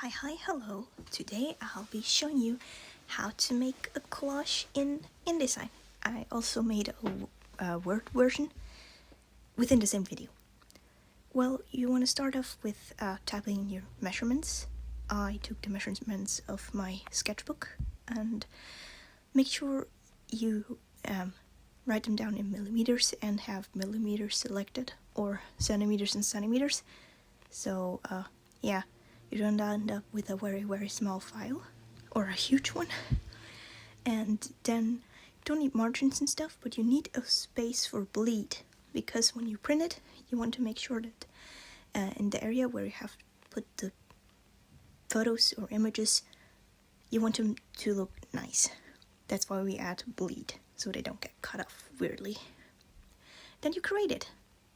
Hello. Today I'll be showing you how to make a collage in InDesign. I also made a Word version within the same video. Well, you want to start off with typing in your measurements. I took the measurements of my sketchbook and make sure you write them down in millimeters and have millimeters selected, or centimeters and centimeters. So yeah, you don't end up with a very small file or a huge one. And then you don't need margins and stuff, but you need a space for bleed, because when you print it, you want to make sure that in the area where you have put the photos or images, you want them to look nice. That's why we add bleed, so they don't get cut off weirdly. Then you create it.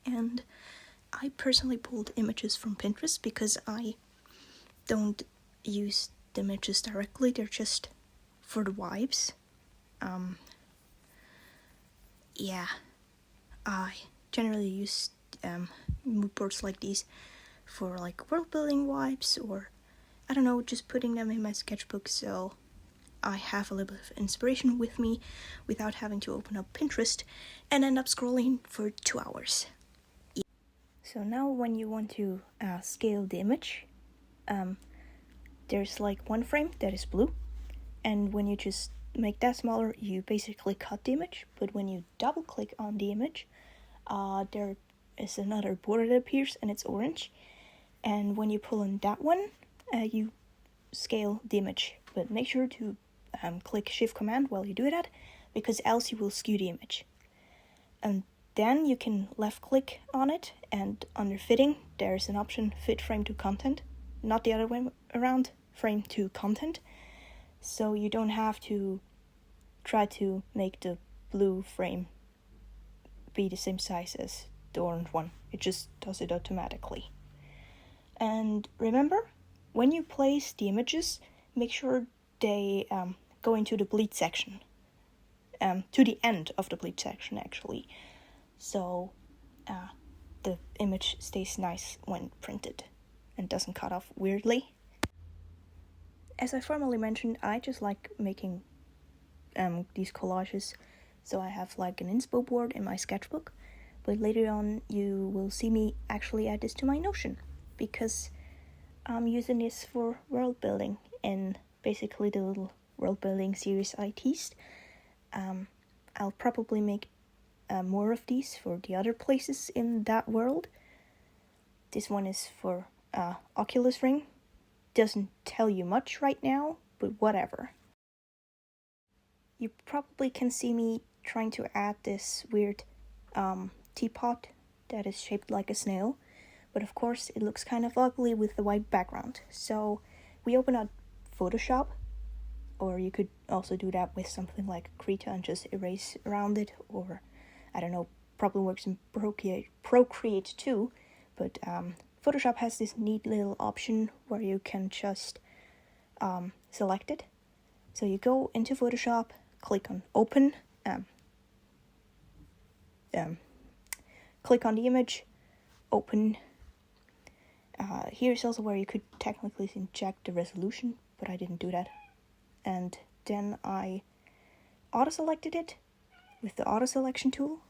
And I personally pulled images from Pinterest because I don't use the images directly, they're just for the vibes. Yeah, I generally use mood boards like these for like world building vibes, or I don't know, just putting them in my sketchbook so I have a little bit of inspiration with me without having to open up Pinterest and end up scrolling for 2 hours. So now when you want to scale the image, there's like one frame that is blue, and when you just make that smaller, you basically cut the image. But when you double click on the image, there is another border that appears and it's orange, and when you pull in that one, you scale the image. But make sure to click Shift Command while you do that, because else you will skew the image. And then you can left click on it, and under fitting there's an option fit frame to content, not the other way around, frame to content. So you don't have to try to make the blue frame be the same size as the orange one. It just does it automatically. And remember, when you place the images, make sure they go into the bleed section, to the end of the bleed section actually, so the image stays nice when printed and doesn't cut off weirdly. As I formerly mentioned, I just like making these collages, so I have like an inspo board in my sketchbook, but later on you will see me actually add this to my Notion, because I'm using this for world building in basically the little world building series I teased. I'll probably make more of these for the other places in that world. This one is for Oculus Ring. Doesn't tell you much right now, but whatever. You probably can see me trying to add this weird teapot that is shaped like a snail, but of course it looks kind of ugly with the white background. So we open up Photoshop, or you could also do that with something like Krita and just erase around it, or I don't know, probably works in Procreate too, but Photoshop has this neat little option where you can just select it. So you go into Photoshop, click on Open, click on the image, Open. Here's also where you could technically inject the resolution, but I didn't do that. And then I auto-selected it with the auto-selection tool.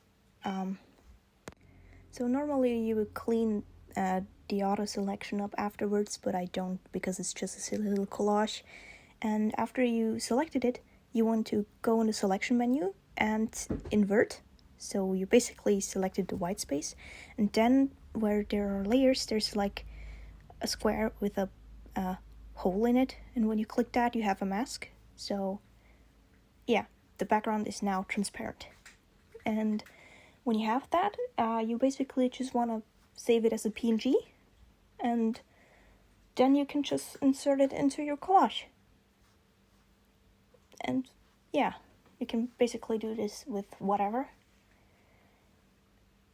So normally you would clean the auto-selection up afterwards, but I don't, because it's just a silly little collage. And after you selected it, you want to go in the selection menu and invert. So you basically selected the white space, and then where there are layers, there's like a square with a hole in it, and when you click that, you have a mask. So yeah, the background is now transparent. And when you have that, you basically just want to save it as a PNG, and then you can just insert it into your collage. And yeah, you can basically do this with whatever.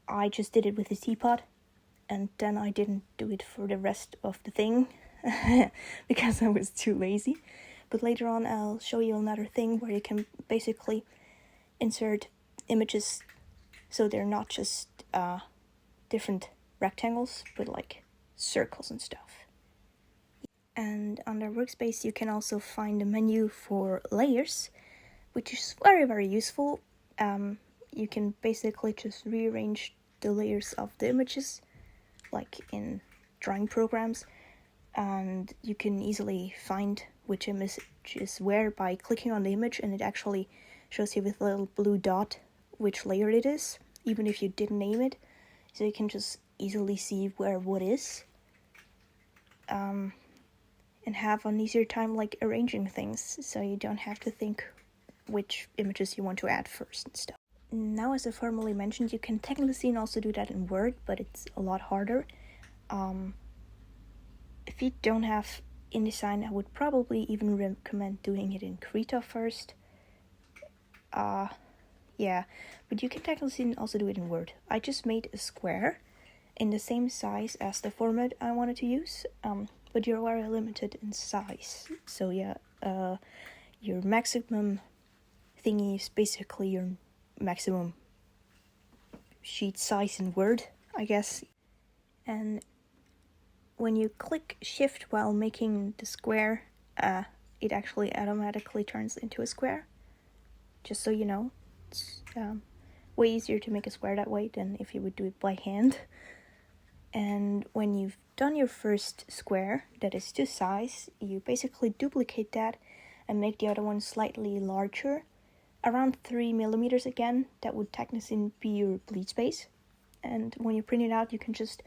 I just did it with a teapot, and then I didn't do it for the rest of the thing because I was too lazy. But later on I'll show you another thing where you can basically insert images so they're not just different rectangles, but like circles and stuff. And under workspace you can also find a menu for layers, which is very, very useful. You can basically just rearrange the layers of the images like in drawing programs, and you can easily find which image is where by clicking on the image, and it actually shows you with a little blue dot which layer it is, even if you didn't name it, so you can just easily see where what is, and have an easier time like arranging things, so you don't have to think which images you want to add first and stuff. Now, as I formerly mentioned, you can technically also do that in Word, but it's a lot harder. If you don't have InDesign, I would probably even recommend doing it in Krita first. Yeah, but you can technically also do it in Word. I just made a square in the same size as the format I wanted to use, but you're very limited in size. So yeah, your maximum thingy is basically your maximum sheet size in Word, I guess. And when you click Shift while making the square, it actually automatically turns into a square. Just so you know, it's way easier to make a square that way than if you would do it by hand. And when you've done your first square that is to size, you basically duplicate that and make the other one slightly larger, around 3 millimeters again. That would technically be your bleed space. And when you print it out, you can just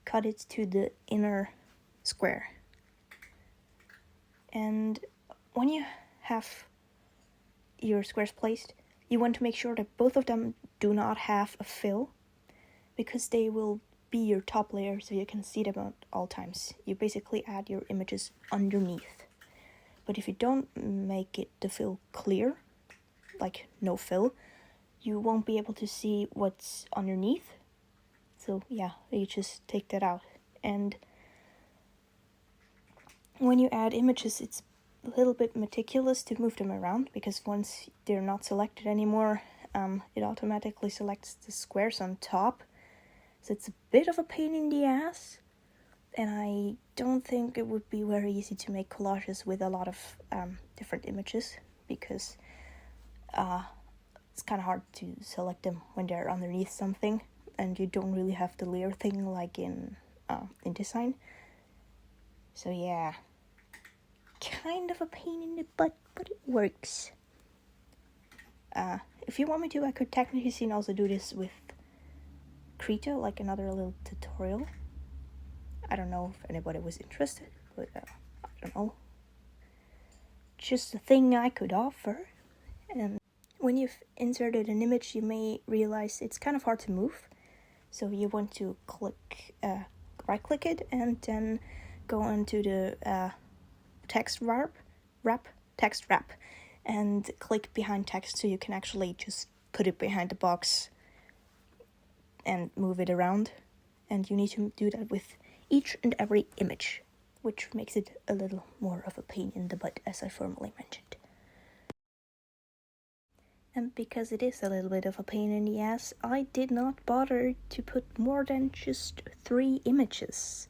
cut it to the inner square. And when you have your squares placed, you want to make sure that both of them do not have a fill, because they will be your top layer so you can see them at all times. You basically add your images underneath. But if you don't make it the fill clear, like no fill, you won't be able to see what's underneath. So yeah, you just take that out. And when you add images, it's a little bit meticulous to move them around, because once they're not selected anymore, it automatically selects the squares on top. So it's a bit of a pain in the ass, and I don't think it would be very easy to make collages with a lot of different images, because it's kind of hard to select them when they're underneath something, and you don't really have the layer thing like in InDesign. So yeah, kind of a pain in the butt, but it works. If you want me to, I could technically also do this with Krita, like another little tutorial. I don't know if anybody was interested, but I don't know. Just a thing I could offer. And when you've inserted an image, you may realize it's kind of hard to move. So you want to right-click it, and then go into the text wrap, and click behind text, so you can actually just put it behind the box and move it around. And you need to do that with each and every image, which makes it a little more of a pain in the butt, as I formerly mentioned. And because it is a little bit of a pain in the ass, I did not bother to put more than just 3 images.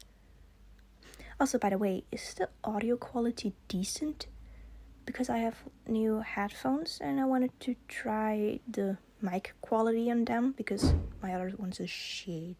Also, by the way, is the audio quality decent? Because I have new headphones and I wanted to try the mic quality on them, because my other ones are shit.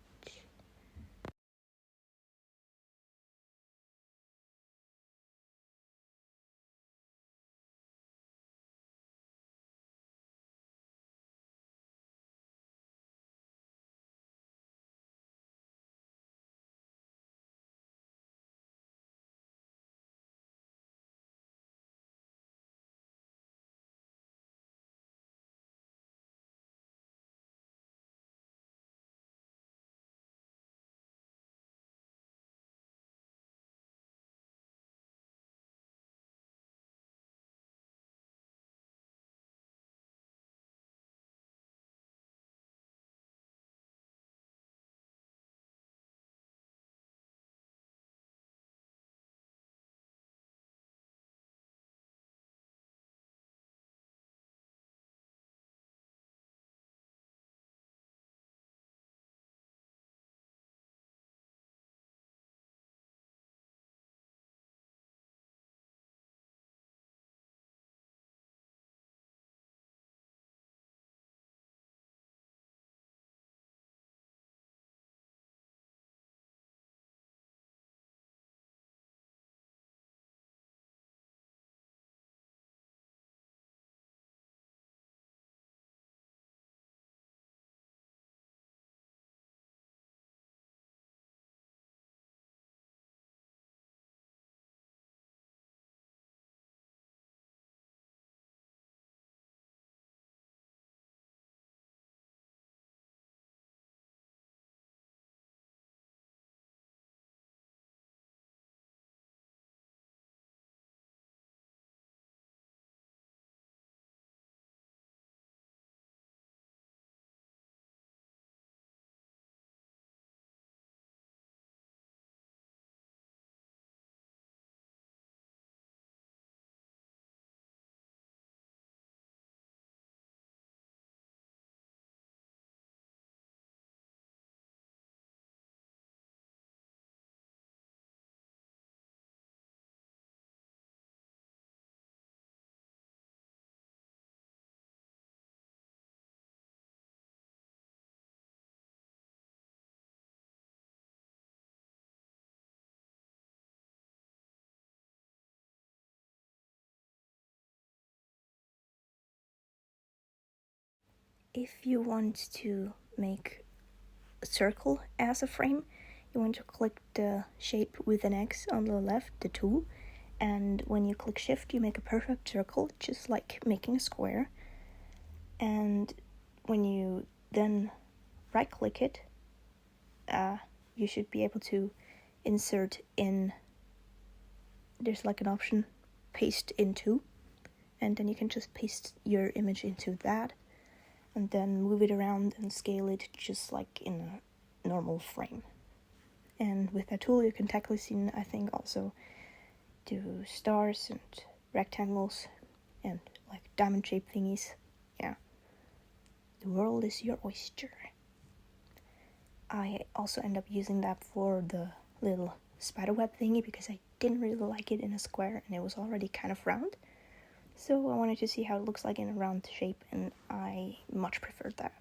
if you want to make a circle as a frame, you want to click the shape with an X on the left, the tool, and when you click shift you make a perfect circle, just like making a square. And when you then right click it, you should be able to insert in, there's like an option, paste into, and then you can just paste your image into that and then move it around and scale it just like in a normal frame. And with that tool you can technically see, I think, also do stars and rectangles and like diamond shaped thingies. Yeah, the world is your oyster. I also end up using that for the little spiderweb thingy because I didn't really like it in a square and it was already kind of round. So I wanted to see how it looks like in a round shape, and I much preferred that.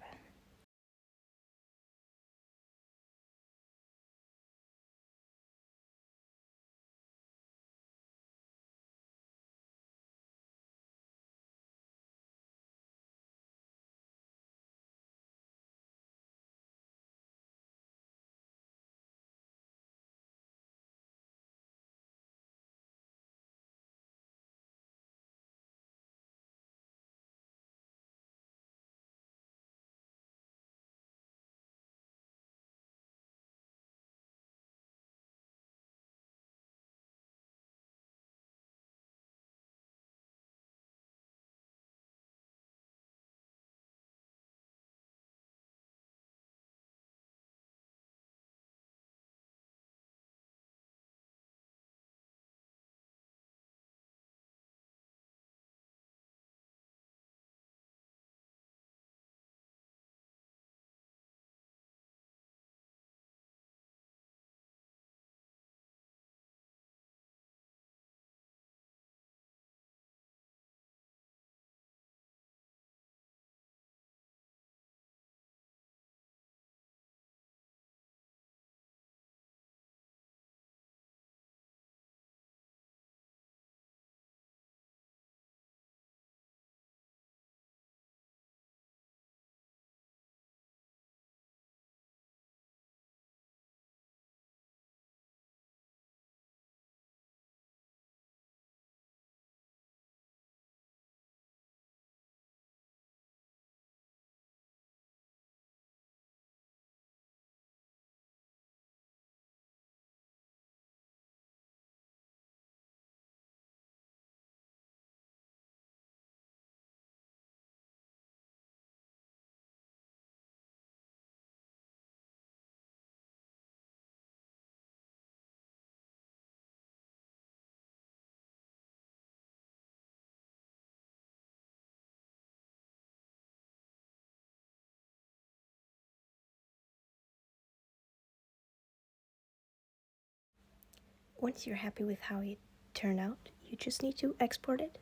Once you're happy with how it turned out, you just need to export it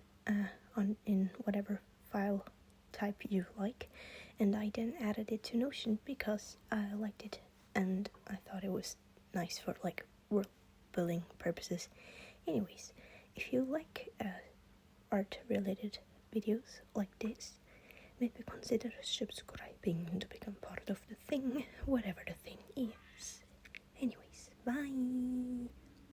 in whatever file type you like. And I then added it to Notion because I liked it and I thought it was nice for like world building purposes. Anyways, if you like art related videos like this, maybe consider subscribing to become part of the thing, whatever the thing is. Anyways, bye!